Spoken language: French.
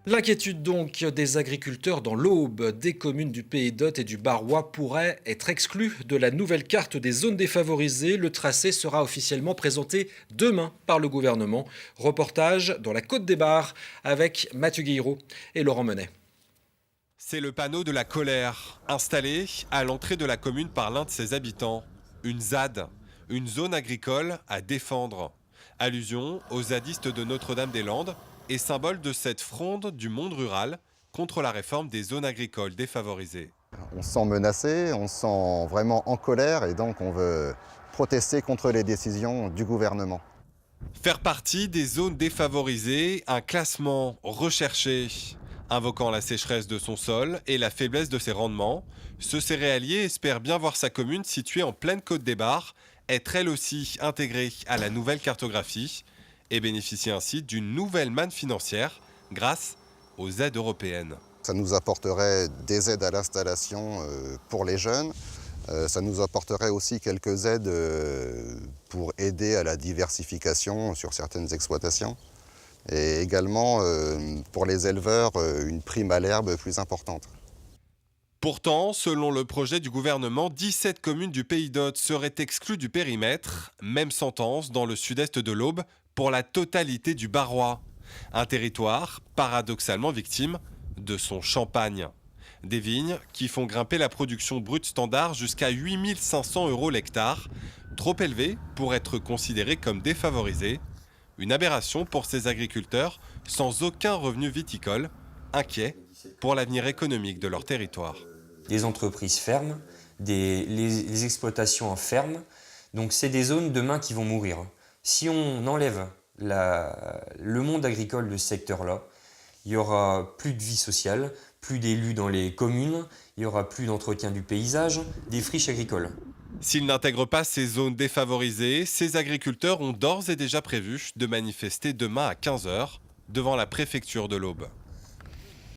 L'inquiétude donc des agriculteurs dans l'Aube, des communes du Pays d'Hôte et du Barrois pourraient être exclues de la nouvelle carte des zones défavorisées. Le tracé sera officiellement présenté demain par le gouvernement. Reportage dans la Côte des Bars avec Mathieu Guiraud et Laurent Menet. C'est le panneau de la colère, installé à l'entrée de la commune par l'un de ses habitants. Une ZAD, une zone agricole à défendre. Allusion aux zadistes de Notre-Dame-des-Landes et symbole de cette fronde du monde rural contre la réforme des zones agricoles défavorisées. On se sent menacé, on se sent vraiment en colère et donc on veut protester contre les décisions du gouvernement. Faire partie des zones défavorisées, un classement recherché. Invoquant la sécheresse de son sol et la faiblesse de ses rendements, ce céréalier espère bien voir sa commune située en pleine Côte des Bars être elle aussi intégrée à la nouvelle cartographie et bénéficier ainsi d'une nouvelle manne financière grâce aux aides européennes. Ça nous apporterait des aides à l'installation pour les jeunes. Ça nous apporterait aussi quelques aides pour aider à la diversification sur certaines exploitations. Et également, pour les éleveurs, une prime à l'herbe plus importante. Pourtant, selon le projet du gouvernement, 17 communes du Pays d'Hôte seraient exclues du périmètre. Même sentence dans le sud-est de l'Aube pour la totalité du Barrois. Un territoire paradoxalement victime de son champagne. Des vignes qui font grimper la production brute standard jusqu'à 8 500 € l'hectare, trop élevé pour être considéré comme défavorisé. Une aberration pour ces agriculteurs sans aucun revenu viticole, inquiets pour l'avenir économique de leur territoire. Des entreprises ferment, les exploitations en ferment, donc c'est des zones demain qui vont mourir. Si on enlève le monde agricole de ce secteur-là, il n'y aura plus de vie sociale, plus d'élus dans les communes, il n'y aura plus d'entretien du paysage, des friches agricoles. S'ils n'intègrent pas ces zones défavorisées, ces agriculteurs ont d'ores et déjà prévu de manifester demain à 15 h devant la préfecture de l'Aube.